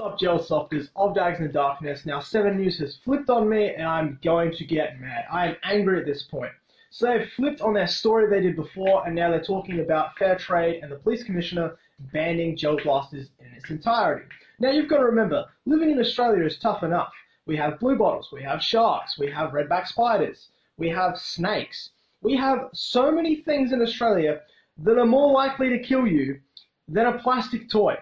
What's up, Gel Softers of Dags in the Darkness. Now, 7 News has flipped on me and I'm going to get mad. I am angry at this point. So they've flipped on their story they did before, and now they're talking about fair trade and the police commissioner banning gel blasters in its entirety. Now, you've got to remember, living in Australia is tough enough. We have blue bottles, we have sharks, we have redback spiders, we have snakes. We have so many things in Australia that are more likely to kill you than a plastic toy.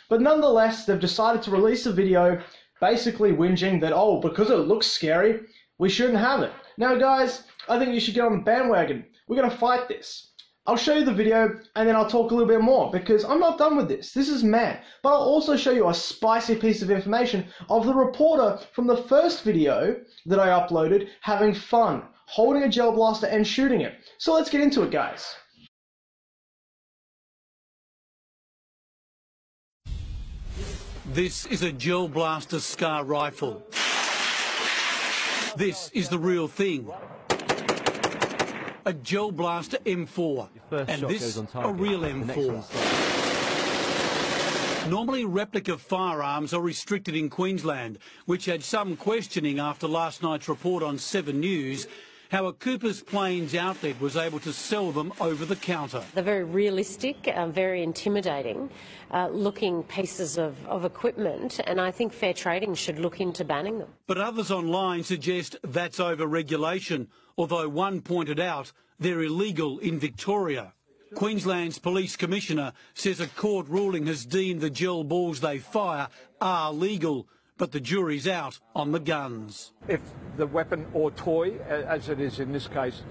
But nonetheless, they've decided to release a video basically whinging that, oh, because it looks scary, we shouldn't have it. Now, guys, I think you should get on the bandwagon. We're going to fight this. I'll show you the video and then I'll talk a little bit more because I'm not done with this. This is mad. But I'll also show you a spicy piece of information of the reporter from the first video that I uploaded having fun, holding a gel blaster and shooting it. So let's get into it, guys. This is a gel blaster SCAR rifle. This is the real thing. A gel blaster M4. And this, a real M4. Normally replica firearms are restricted in Queensland, which had some questioning after last night's report on 7 News how a Coopers Plains outlet was able to sell them over the counter. They're very realistic, very intimidating looking pieces of equipment, and I think fair trading should look into banning them. But others online suggest that's over-regulation, although one pointed out they're illegal in Victoria. Queensland's police commissioner says a court ruling has deemed the gel balls they fire are legal, but the jury's out on the guns. If the weapon or toy, as it is in this case,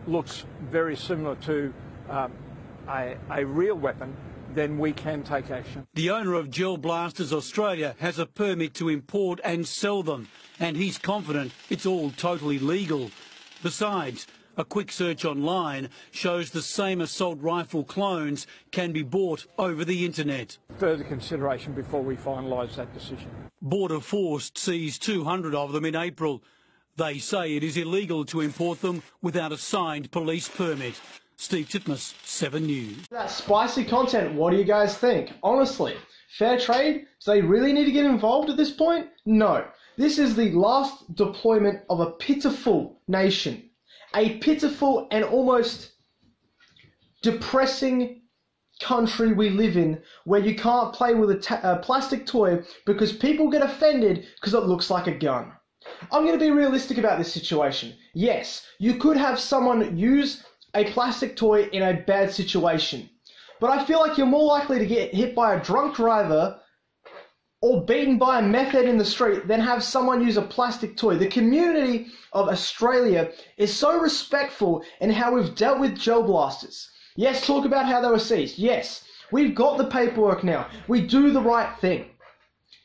looks very similar to a real weapon, then we can take action. The owner of Gel Blasters Australia has a permit to import and sell them, and he's confident it's all totally legal. Besides, a quick search online shows the same assault rifle clones can be bought over the internet. Further consideration before we finalise that decision. Border Force seized 200 of them in April. They say it is illegal to import them without a signed police permit. Steve Titmus, 7 News. That spicy content, what do you guys think? Honestly, fair trade? Do they really need to get involved at this point? No. This is the last deployment of a pitiful nation. A pitiful and almost depressing country we live in, where you can't play with a plastic toy because people get offended because it looks like a gun. I'm going to be realistic about this situation. Yes, you could have someone use a plastic toy in a bad situation, but I feel like you're more likely to get hit by a drunk driver or beaten by a meth head in the street than have someone use a plastic toy. The community of Australia is so respectful in how we've dealt with gel blasters. Yes, talk about how they were seized. Yes, we've got the paperwork now. We do the right thing.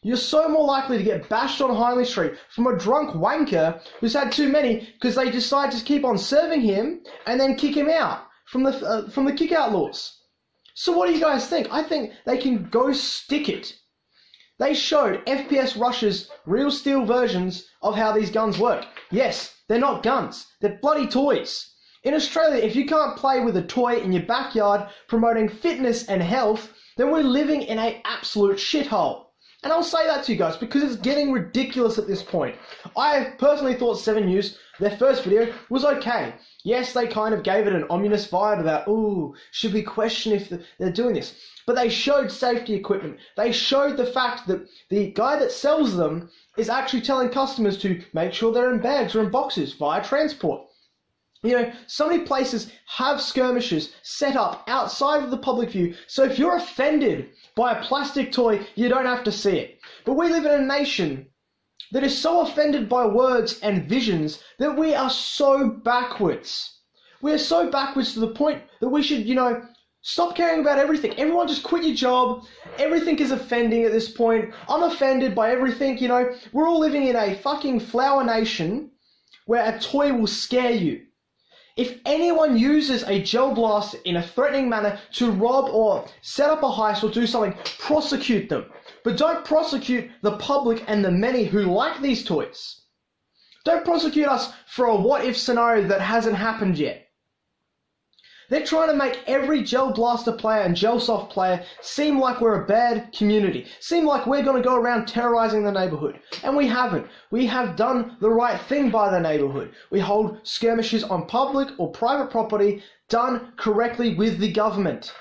You're so more likely to get bashed on Hindley Street from a drunk wanker who's had too many because they decide to keep on serving him and then kick him out from the kick-out laws. So what do you guys think? I think they can go stick it. They showed FPS Rush's real steel versions of how these guns work. Yes, they're not guns. They're bloody toys. In Australia, if you can't play with a toy in your backyard promoting fitness and health, then we're living in an absolute shithole. And I'll say that to you guys because it's getting ridiculous at this point. I personally thought 7 News, their first video, was okay. Yes, they kind of gave it an ominous vibe about, ooh, should we question if they're doing this? But they showed safety equipment. They showed the fact that the guy that sells them is actually telling customers to make sure they're in bags or in boxes via transport. You know, so many places have skirmishes set up outside of the public view, so if you're offended by a plastic toy, you don't have to see it. But we live in a nation that is so offended by words and visions that we are so backwards. We are so backwards to the point that we should, stop caring about everything. Everyone just quit your job. Everything is offending at this point. I'm offended by everything, We're all living in a fucking flower nation where a toy will scare you. If anyone uses a gel blaster in a threatening manner to rob or set up a heist or do something, prosecute them. But don't prosecute the public and the many who like these toys. Don't prosecute us for a what-if scenario that hasn't happened yet. They're trying to make every Gel Blaster player and Gelsoft player seem like we're a bad community, seem like we're going to go around terrorizing the neighborhood. And we haven't. We have done the right thing by the neighborhood. We hold skirmishes on public or private property done correctly with the government.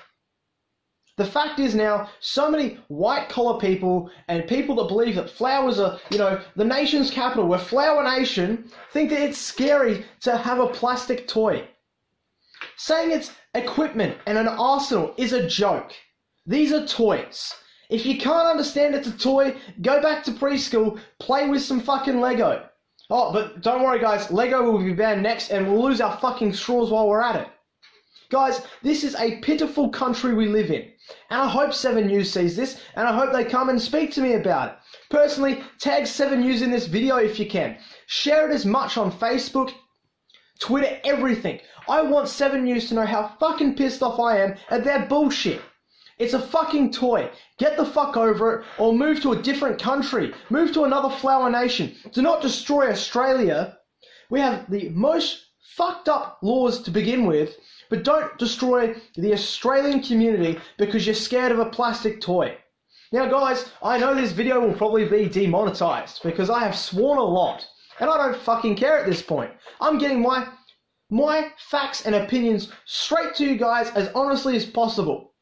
The fact is now, so many white-collar people and people that believe that flowers are, the nation's capital, we're Flower Nation, think that it's scary to have a plastic toy. Saying it's equipment and an arsenal is a joke. These are toys. If you can't understand it's a toy, go back to preschool, play with some fucking Lego. Oh, but don't worry guys, Lego will be banned next and we'll lose our fucking straws while we're at it. Guys, this is a pitiful country we live in. And I hope 7 News sees this, and I hope they come and speak to me about it. Personally, tag 7 News in this video if you can. Share it as much on Facebook, Twitter, everything. I want 7 News to know how fucking pissed off I am at their bullshit. It's a fucking toy. Get the fuck over it, or move to a different country. Move to another Flower Nation. Do not destroy Australia. We have the most fucked up laws to begin with, but don't destroy the Australian community because you're scared of a plastic toy. Now guys, I know this video will probably be demonetized because I have sworn a lot, and I don't fucking care at this point. I'm getting my facts and opinions straight to you guys as honestly as possible.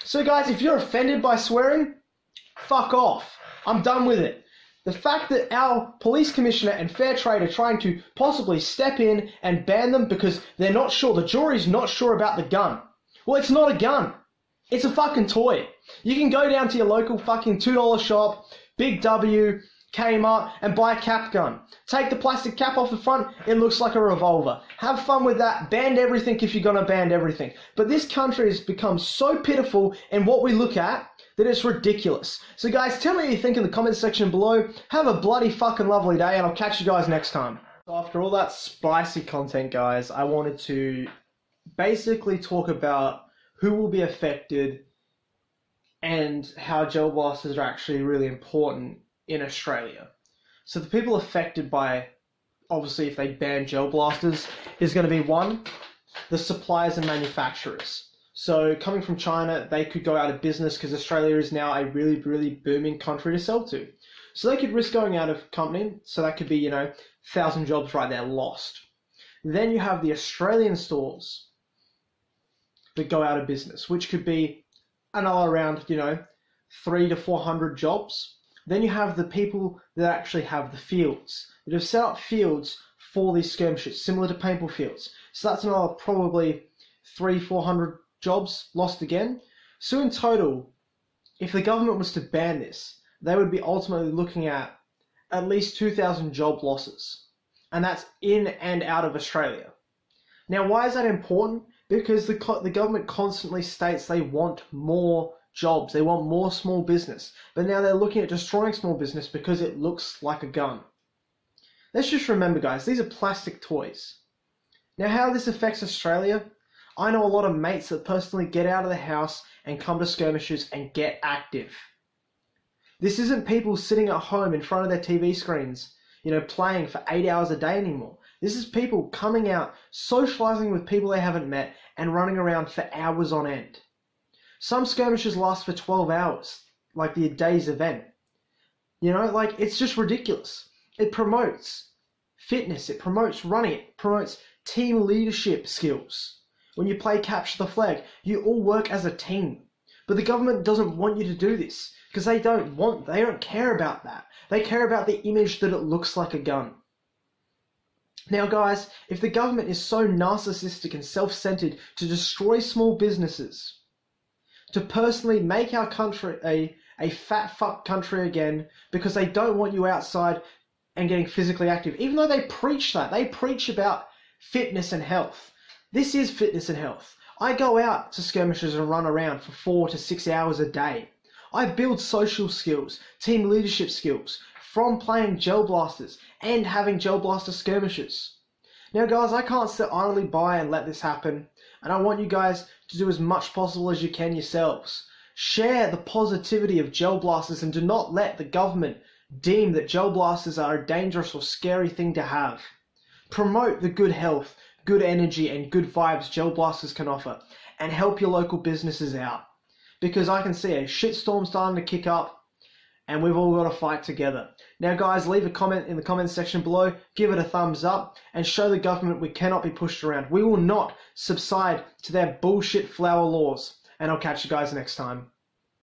So guys, if you're offended by swearing, fuck off. I'm done with it. The fact that our police commissioner and Fairtrade are trying to possibly step in and ban them because they're not sure, the jury's not sure about the gun. Well, it's not a gun. It's a fucking toy. You can go down to your local fucking $2 shop, Big W, Kmart, and buy a cap gun. Take the plastic cap off the front, it looks like a revolver. Have fun with that. Ban everything if you're gonna ban everything. But this country has become so pitiful in what we look at that it's ridiculous. So guys, tell me what you think in the comments section below. Have a bloody fucking lovely day, and I'll catch you guys next time. After all that spicy content, guys, I wanted to basically talk about who will be affected and how gel blasters are actually really important in Australia. So the people affected by, obviously, if they ban gel blasters, is going to be one, the suppliers and manufacturers. So coming from China, they could go out of business because Australia is now a really, really booming country to sell to. So they could risk going out of company. So that could be, 1,000 jobs right there lost. Then you have the Australian stores that go out of business, which could be another around, 300 to 400 jobs. Then you have the people that actually have the fields, that have set up fields for these skirmishes, similar to paintball fields. So that's another probably 300-400 jobs lost again. So in total, if the government was to ban this, they would be ultimately looking at least 2,000 job losses. And that's in and out of Australia. Now, why is that important? Because the government constantly states they want more jobs, they want more small business. But now they're looking at destroying small business because it looks like a gun. Let's just remember, guys, these are plastic toys. Now, how this affects Australia, I know a lot of mates that personally get out of the house and come to skirmishes and get active. This isn't people sitting at home in front of their TV screens, playing for 8 hours a day anymore. This is people coming out, socializing with people they haven't met, and running around for hours on end. Some skirmishes last for 12 hours, like the day's event. It's just ridiculous. It promotes fitness, it promotes running, it promotes team leadership skills. When you play capture the flag, you all work as a team. But the government doesn't want you to do this because they don't care about that. They care about the image that it looks like a gun. Now guys, if the government is so narcissistic and self-centered to destroy small businesses, to personally make our country a fat fuck country again because they don't want you outside and getting physically active, even though they preach that. They preach about fitness and health. This is fitness and health. I go out to skirmishes and run around for 4 to 6 hours a day. I build social skills, team leadership skills from playing gel blasters and having gel blaster skirmishes. Now guys, I can't sit idly by and let this happen, and I want you guys to do as much possible as you can yourselves. Share the positivity of gel blasters and do not let the government deem that gel blasters are a dangerous or scary thing to have. Promote the good health, good energy and good vibes Gel Blasters can offer, and help your local businesses out. Because I can see a shitstorm starting to kick up, and we've all got to fight together. Now guys, leave a comment in the comments section below, give it a thumbs up, and show the government we cannot be pushed around. We will not subside to their bullshit flower laws. And I'll catch you guys next time.